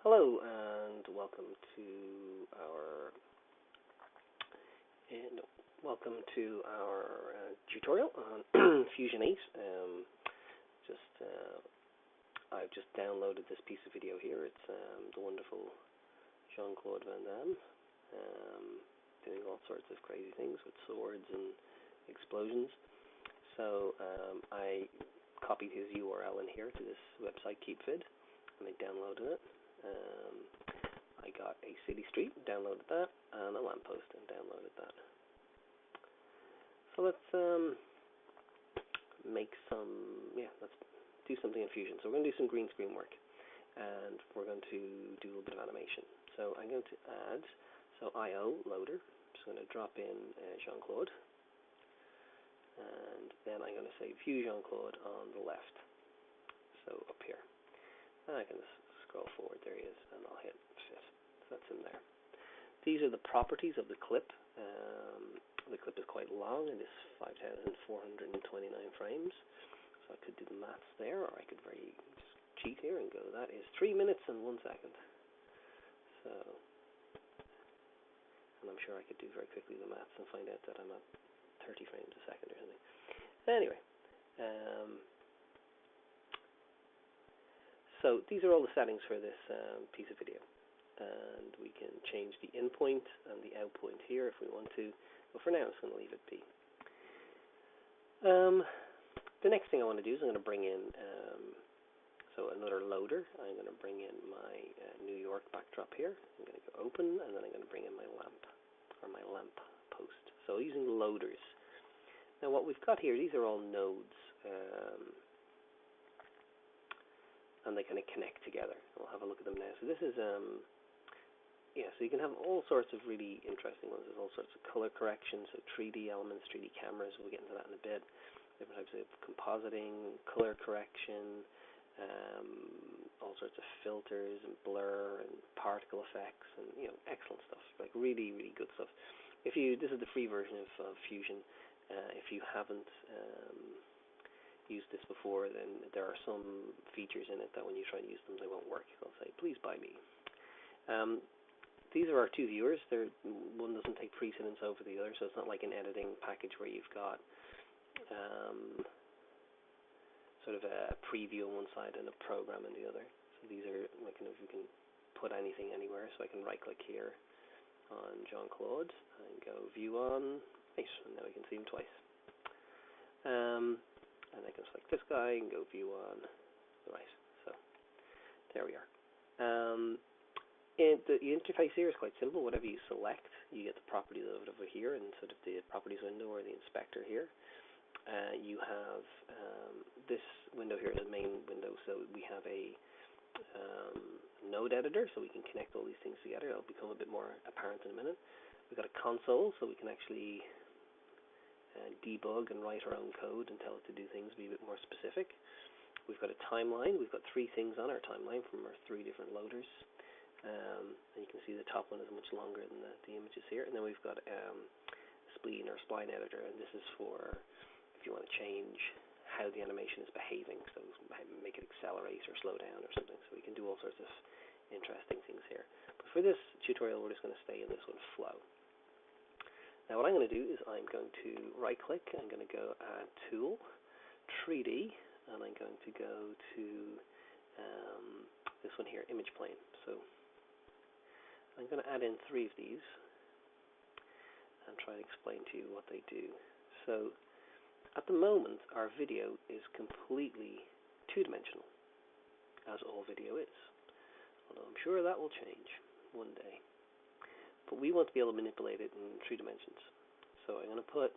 Hello and welcome to our tutorial on Fusion 8. I've just downloaded this piece of video here. It's the wonderful Jean-Claude Van Damme doing all sorts of crazy things with swords and explosions. So I copied his URL in here to this website KeepFid, and I downloaded it. I got a city street, downloaded that, and a lamppost, and downloaded that. So let's let's do something in Fusion. So we're going to do some green screen work, and we're going to do a little bit of animation. So I'm going to add, IO loader. I'm just going to drop in Jean-Claude, and then I'm going to say View Jean-Claude on the left. So up here. And I can scroll forward, there he is, and I'll hit fit. So that's in there. These are the properties of the clip. The clip is quite long, it is 5,429 frames. So I could do the maths there, or I could just cheat here and go, that is 3 minutes and 1 second. So, and I'm sure I could do very quickly the maths and find out that I'm at 30 frames a second or something. Anyway, so these are all the settings for this piece of video, and we can change the in point and the out point here if we want to, but for now I'm just going to leave it be. The next thing I want to do is I'm going to bring in another loader. I'm going to bring in my New York backdrop here. I'm going to go open, and then I'm going to bring in my lamp, or my lamp post. So using loaders. Now what we've got here, these are all nodes, and they kind of connect together. We'll have a look at them now. So this is, so you can have all sorts of really interesting ones. There's all sorts of color corrections, so 3D elements, 3D cameras. We'll get into that in a bit. Different types of compositing, color correction, all sorts of filters and blur and particle effects, and excellent stuff. Like really, really good stuff. This is the free version of Fusion. If you haven't used this before, then there are some features in it that when you try to use them, they won't work. They'll say, "Please buy me." These are our two viewers. One doesn't take precedence over the other, so it's not like an editing package where you've got sort of a preview on one side and a program on the other. So these are like you can put anything anywhere. So I can right-click here on Jean-Claude and go View on. Nice, and now we can see him twice. And I can select this guy and go View on the right. So there we are. The interface here is quite simple. Whatever you select, you get the properties of it over here in sort of the properties window or the inspector here. You have this window here is the main window, so we have a node editor, so we can connect all these things together. It'll become a bit more apparent in a minute. We've got a console, so we can actually debug and write our own code and tell it to do things, be a bit more specific. We've got a timeline. We've got 3 things on our timeline from our 3 different loaders. And you can see the top one is much longer than the images here. And then we've got spleen or spline editor, and this is for if you want to change how the animation is behaving, so make it accelerate or slow down or something. So we can do all sorts of interesting things here. But for this tutorial, we're just going to stay in this one, flow. Now what I'm going to do is I'm going to right-click. I'm going to go Add Tool, 3D, and I'm going to go to this one here, Image Plane. So I'm going to add in 3 of these and try to explain to you what they do. So at the moment, our video is completely 2-dimensional, as all video is. Although I'm sure that will change one day. But we want to be able to manipulate it in 3 dimensions. So I'm going to put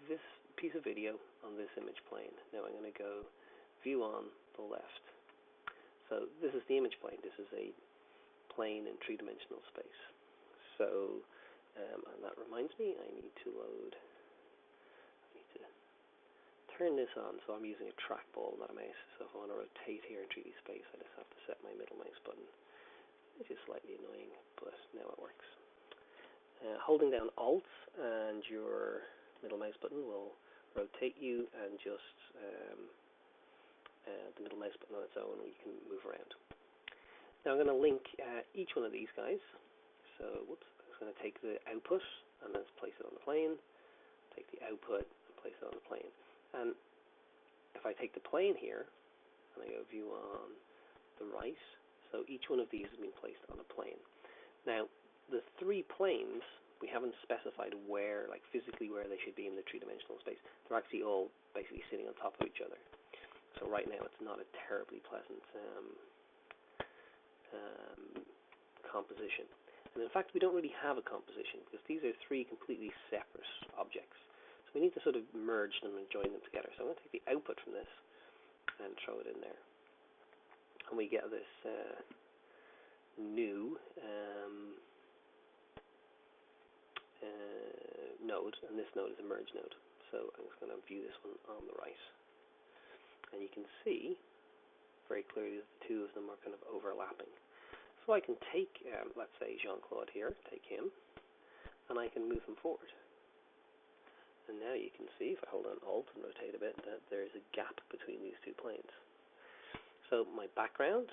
this piece of video on this image plane. Now I'm going to go View on the left. So this is the image plane. This is a plane in 3-dimensional space. So, and that reminds me, I need to turn this on. So I'm using a trackball, not a mouse. So if I want to rotate here in 3D space, I just have to set my middle mouse button, which is slightly annoying, but now it works. Holding down Alt and your middle mouse button will rotate you and just the middle mouse button on its own, you can move around. Now I'm going to link each one of these guys. So, whoops, I'm just going to take the output and then place it on the plane, take the output and place it on the plane. And if I take the plane here, and I go view on the right, so each one of these has been placed on a plane. Now, the 3 planes, we haven't specified where, like physically where they should be in the 3-dimensional space. They're actually all basically sitting on top of each other. So right now it's not a terribly pleasant composition. And in fact, we don't really have a composition because these are 3 completely separate objects. So we need to sort of merge them and join them together. So I'm going to take the output from this and throw it in there. And we get this new node, and this node is a merge node. So I'm just going to view this one on the right. And you can see very clearly that the 2 of them are kind of overlapping. So I can take, let's say, Jean-Claude here, take him, and I can move him forward. And now you can see, if I hold on Alt and rotate a bit, that there is a gap between these 2 planes. So my background,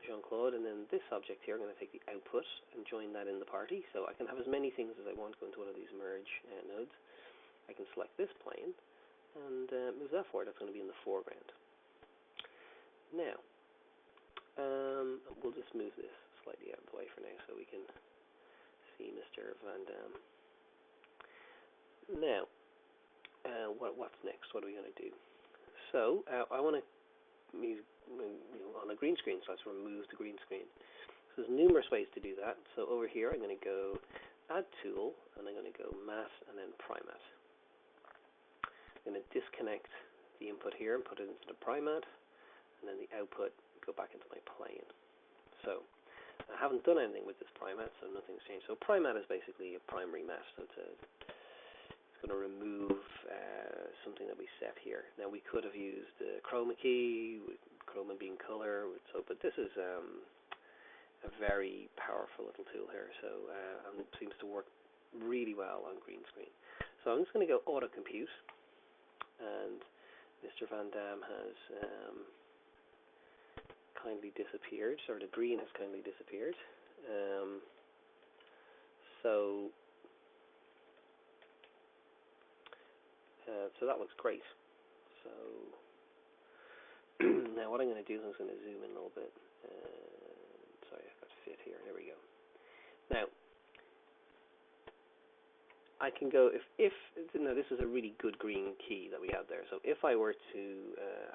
Jean-Claude, and then this object here, I'm going to take the output and join that in the party. So I can have as many things as I want go into one of these merge nodes. I can select this plane and move that forward. That's going to be in the foreground. Now, we'll just move this slightly out of the way for now so we can see Mr. Van Damme. Now, what's next? What are we going to do? So, I want to move on a green screen, so let's remove the green screen. So there's numerous ways to do that. So over here, I'm going to go Add Tool, and I'm going to go Matte, and then Primat. I'm going to disconnect the input here and put it into the Primat, and then the output go back into my plane. So I haven't done anything with this Primat, so nothing's changed. So Primat is basically a primary matte, so it's going to remove something that we set here. Now we could have used the chroma key, with chroma being color, but this is a very powerful little tool here, so it seems to work really well on green screen. So I'm just going to go auto compute, and Mr. Van Damme has kindly disappeared, or the green has kindly disappeared. So that looks great. So now what I'm going to do is I'm going to zoom in a little bit. Sorry, I've got fit here. There we go. Now I can go, if this is a really good green key that we have there. So if I were to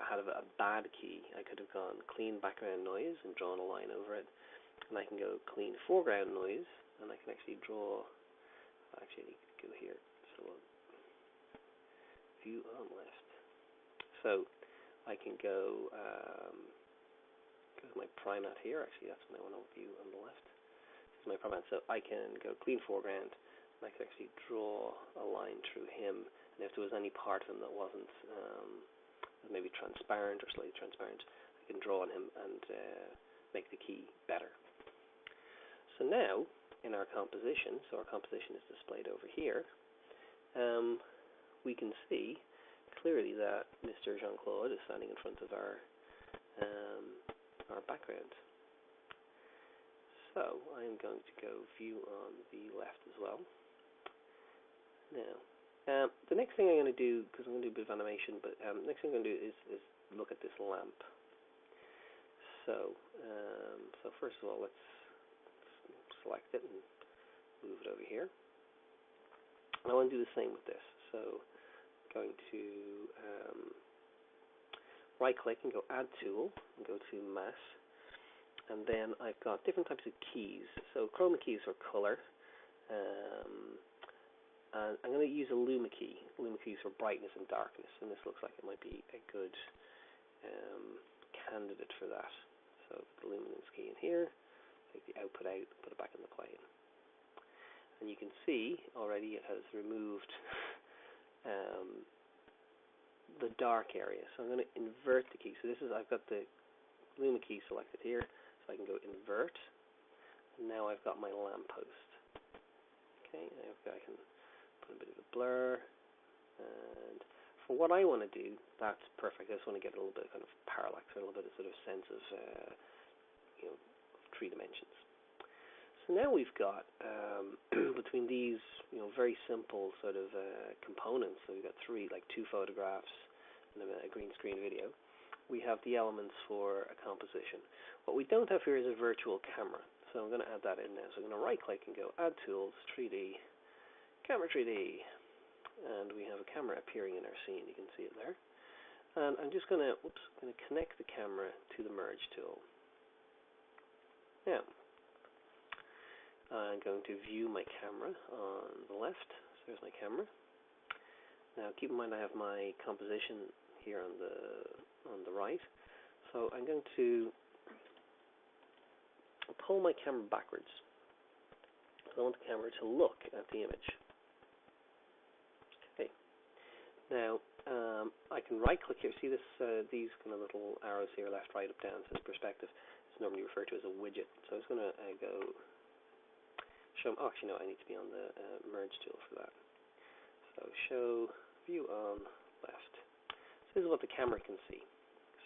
have a bad key, I could have gone clean background noise and drawn a line over it. And I can go clean foreground noise, and I can actually draw, actually I need to go here. So view on left. So I can go to my Primat here. Actually, that's when I want to view on the left. This is my Primat. So I can go clean foreground, and I can actually draw a line through him. And if there was any part of him that wasn't maybe transparent or slightly transparent, I can draw on him and make the key better. So now, in our composition, so our composition is displayed over here, we can see clearly that Mr. Jean-Claude is standing in front of our background. So I'm going to go view on the left as well. Now, the next thing I'm going to do, because I'm going to do a bit of animation, but the next thing I'm going to do is look at this lamp. So, so first of all, let's select it and move it over here. And I want to do the same with this. So I'm going to right-click and go Add Tool, and go to Matte. And then I've got different types of keys. So chroma keys for color. And I'm going to use a luma key. Luma keys for brightness and darkness. And this looks like it might be a good candidate for that. So put the luminance key in here. Take the output out, put it back in the plane. And you can see already it has removed the dark area. So I'm going to invert the key. So this is, I've got the luma key selected here. So I can go invert, and now I've got my lamppost. Okay, now I can put a bit of a blur, and For what I want to do, that's perfect. I just want to get a little bit of kind of parallax, or a little bit of sort of sense of, three dimensions. So now we've got, between these, very simple sort of components, so we've got two photographs and a green screen video, we have the elements for a composition. What we don't have here is a virtual camera, so I'm going to add that in now. So I'm going to right click and go Add Tools, 3D, Camera 3D, and we have a camera appearing in our scene. You can see it there. And I'm just going to connect the camera to the merge tool. Now, I'm going to view my camera on the left. So there's my camera. Now keep in mind I have my composition here on the right. So I'm going to pull my camera backwards. I want the camera to look at the image. Okay. Now I can right click here. See this? These kind of little arrows here, left, right, up, down. Says perspective. It's normally referred to as a widget. So I'm just going to go. Oh, actually, no, I need to be on the merge tool for that. So show view on left. So this is what the camera can see.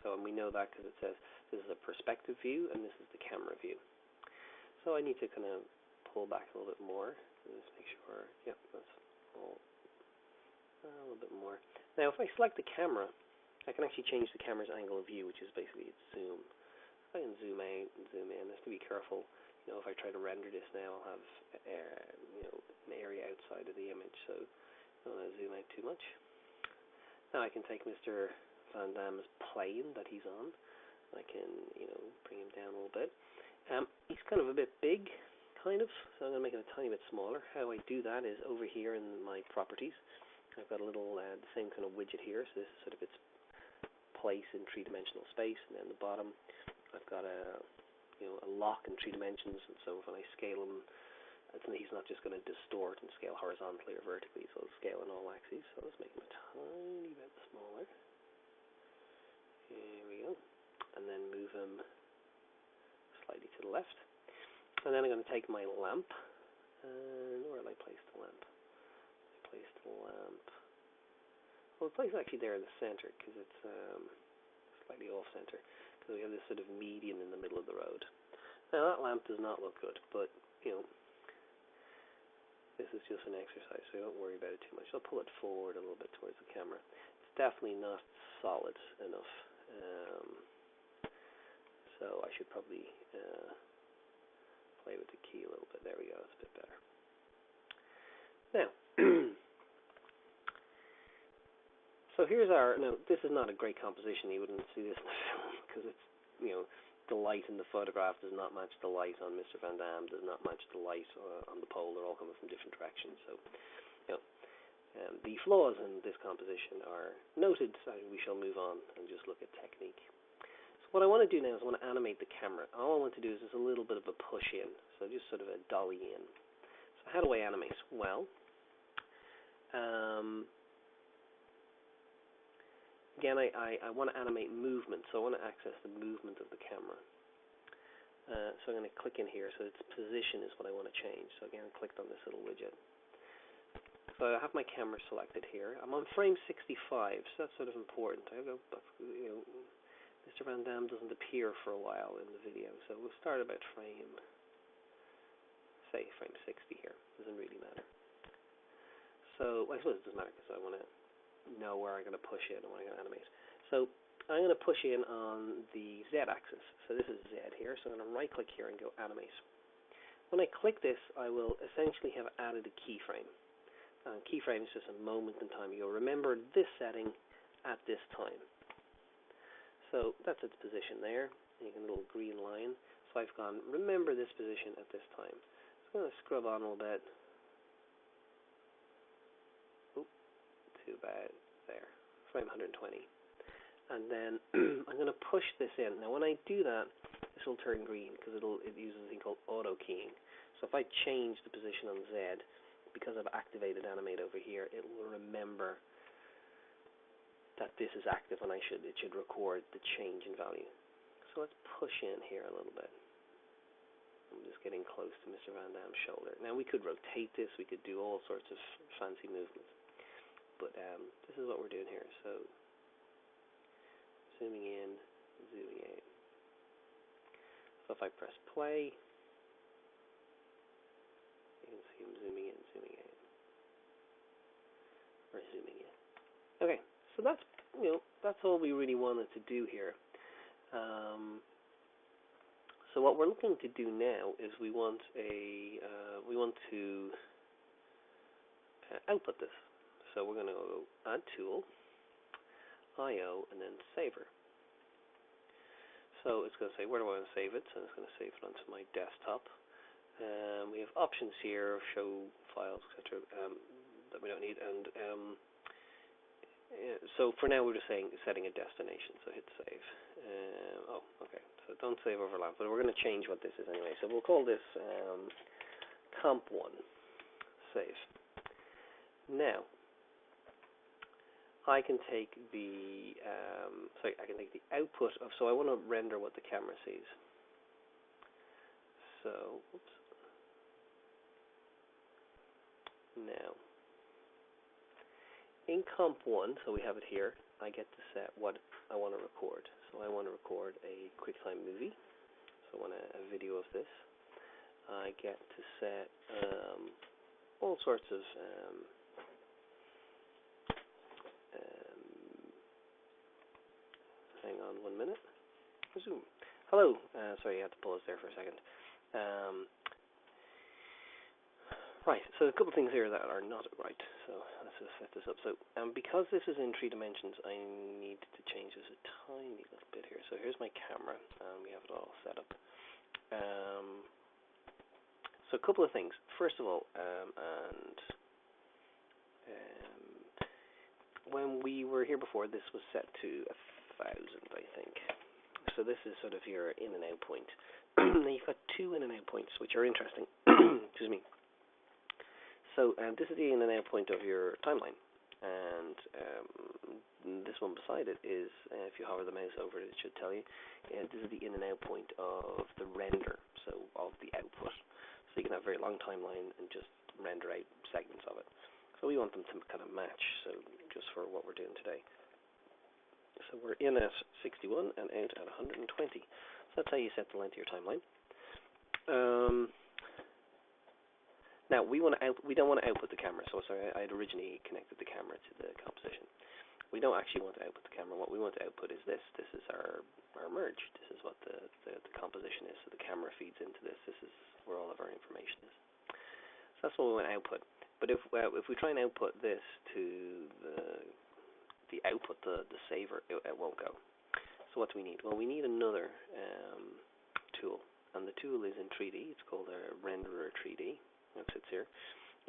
So, and we know that because it says this is a perspective view and this is the camera view. So I need to kind of pull back a little bit more. Just make sure, yep, that's all. A little bit more. Now, if I select the camera, I can actually change the camera's angle of view, which is basically its zoom. I can zoom out and zoom in. I have to be careful. If I try to render this now, I'll have an area outside of the image, so I don't want to zoom out too much. Now I can take Mr. Van Damme's plane that he's on. I can, bring him down a little bit. He's kind of a bit big, so I'm going to make it a tiny bit smaller. How I do that is over here in my properties. I've got a little, the same kind of widget here, so this is sort of its place in three-dimensional space, and then the bottom I've got a lock in 3 dimensions, and so when I scale him, he's not just going to distort and scale horizontally or vertically, so it'll scale on all axes. So let's make him a tiny bit smaller. Here we go. And then move him slightly to the left. And then I'm going to take my lamp, and where will I place the lamp? Well, the place is actually there in the center, because it's slightly off-center, because we have this sort of median in the middle of the road. Now that lamp does not look good, but this is just an exercise, so don't worry about it too much. I'll pull it forward a little bit towards the camera. It's definitely not solid enough, so I should probably play with the key a little bit. There we go, it's a bit better. Now, so here's now this is not a great composition. You wouldn't see this in the film because it's, the light in the photograph does not match the light on Mr. Van Damme, does not match the light on the pole. They're all coming from different directions. So, the flaws in this composition are noted, so we shall move on and just look at technique. So what I want to do now is I want to animate the camera. All I want to do is just a little bit of a push in, so just sort of a dolly in. So how do I animate? Well, again, I want to animate movement, so I want to access the movement of the camera. So I'm going to click in here, so its position is what I want to change. So again, I clicked on this little widget. So I have my camera selected here. I'm on frame 65, so that's sort of important. Mr. Van Damme doesn't appear for a while in the video, so we'll start about frame 60 here. Doesn't really matter. So I suppose it doesn't matter because I want to know where I'm going to push in and what I'm going to animate. So I'm going to push in on the Z-axis. So this is Z here, so I'm going to right-click here and go Animate. When I click this, I will essentially have added a keyframe. Keyframe is just a moment in time. You'll remember this setting at this time. So that's its position there. And you can a little green line. So I've gone, remember this position at this time. So I'm going to scrub on a little bit. To about there, frame 120. And then I'm going to push this in. Now when I do that, this will turn green because it uses a thing called auto keying. So if I change the position on Z, because I've activated animate over here, it will remember that this is active and it should record the change in value. So let's push in here a little bit. I'm just getting close to Mr. Van Damme's shoulder. Now we could rotate this, we could do all sorts of fancy movements. but this is what we're doing here. So zooming in, zooming out. So if I press play, you can see I'm zooming in, zooming out, or zooming in. Okay, so that's that's all we really wanted to do here. So what we're looking to do now is we want to output this. So we're going to go add tool, IO, and then saver. So it's going to say where do I want to save it, so it's going to save it onto my desktop. We have options here, show files, etc. That we don't need, and so for now we're just setting a destination. So hit save. Okay. So don't save overlap, but we're going to change what this is anyway. So we'll call this comp1 save. Now I can take the output of. So I want to render what the camera sees. So oops. Now in comp1, so we have it here. I get to set what I want to record. So I want to record a QuickTime movie. So I want a video of this. I get to set all sorts of hang on 1 minute. Resume. Hello. Sorry, I had to pause there for a second. Right, so a couple of things here that are not right. So let's just set this up. So because this is in 3 dimensions, I need to change this a tiny little bit here. So here's my camera, and we have it all set up. So a couple of things. First of all, when we were here before, this was set to 1,000, I think. So this is sort of your in and out point. Now you've got 2 in and out points, which are interesting. Excuse me. So this is the in and out point of your timeline, and this one beside it is, if you hover the mouse over it, it should tell you, this is the in and out point of the render, so of the output. So you can have a very long timeline and just render out segments of it. So we want them to kind of match, so just for what we're doing today. So we're in at 61 and out at 120. So that's how you set the length of your timeline. Now we don't want to output the camera. So sorry, I had originally connected the camera to the composition. We don't actually want to output the camera. What we want to output is this. This is our merge. This is what the composition is. So the camera feeds into this. This is where all of our information is. So that's what we want to output. But if we try and output this to the output, the saver, it won't go. So what do we need? Well, we need another tool, and the tool is in 3D. It's called a renderer 3D. It sits here.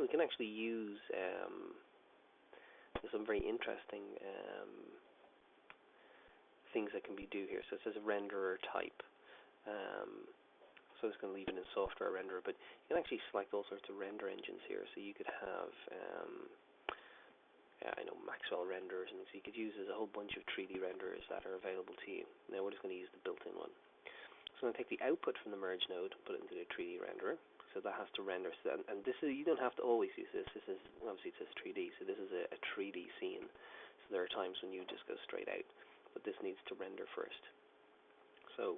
We can actually use some very interesting things that can be do here. So it says a renderer type. So it's going to leave it in software renderer, but you can actually select all sorts of render engines here. So you could have, I know, Maxwell renderers, and so you could use a whole bunch of 3D renderers that are available to you. Now we're just going to use the built-in one. So I'm going to take the output from the merge node and put it into the 3D renderer. So that has to render, and this is, you don't have to always use this. This is, obviously it says 3D, so this is a 3D scene. So there are times when you just go straight out, but this needs to render first. So,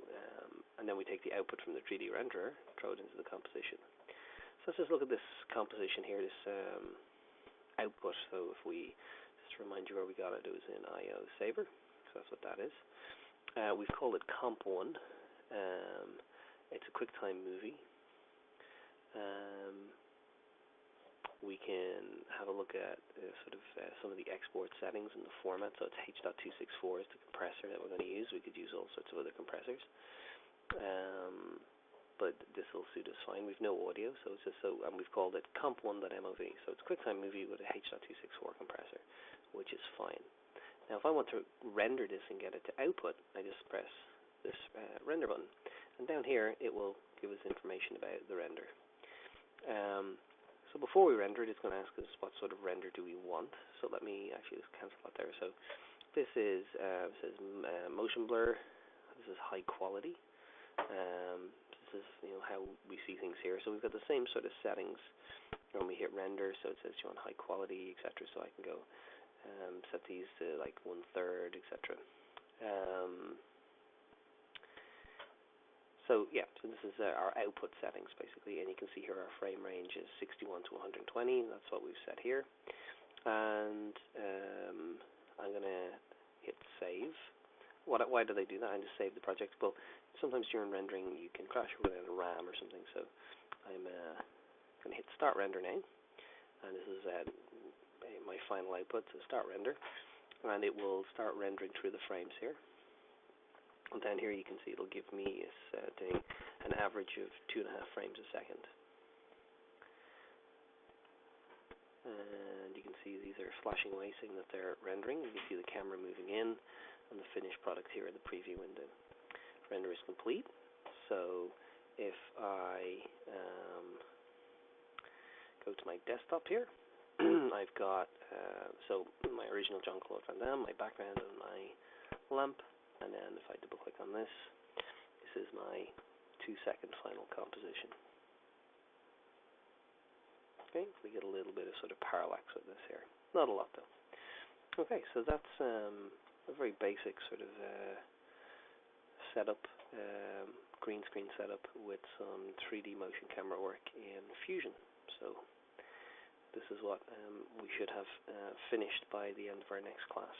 and then we take the output from the 3D renderer, throw it into the composition. So let's just look at this composition here, this output. So if we, just to remind you where we got it, it was in IO Saver. So that's what that is. We've called it Comp1. It's a QuickTime movie. We can have a look at some of the export settings in the format. So it's H.264 is the compressor that we're going to use. We could use all sorts of other compressors, but this will suit us fine. We've no audio, so it's just and we've called it comp1.mov. So it's QuickTime movie with a H.264 compressor, which is fine. Now, if I want to render this and get it to output, I just press this render button, and down here it will give us information about the render. So before we render it, it's going to ask us what sort of render do we want. So let me actually just cancel that there. So this is says motion blur. This is high quality. This is how we see things here. So we've got the same sort of settings when we hit render. So it says you want high quality, etc. So I can go set these to like 1/3, etc. So yeah, so this is our output settings basically, and you can see here our frame range is 61 to 120. That's what we've set here, and I'm gonna hit save. Why do they do that? I just save the project. Well, sometimes during rendering you can crash without a RAM or something, so I'm gonna hit start render now, and this is my final output. So start render, and it will start rendering through the frames here. And down here you can see it'll give me doing an average of 2.5 frames a second. And you can see these are flashing away, saying that they're rendering. You can see the camera moving in, and the finished product here in the preview window. Render is complete. So if I go to my desktop here, I've got so my original Jean-Claude Van Damme, my background, and my lamp. And then if I double click on this, this is my 2-second final composition. Okay, we get a little bit of sort of parallax with this here. Not a lot though. Okay, so that's a very basic sort of setup, green screen setup with some 3D motion camera work in Fusion. So this is what we should have finished by the end of our next class.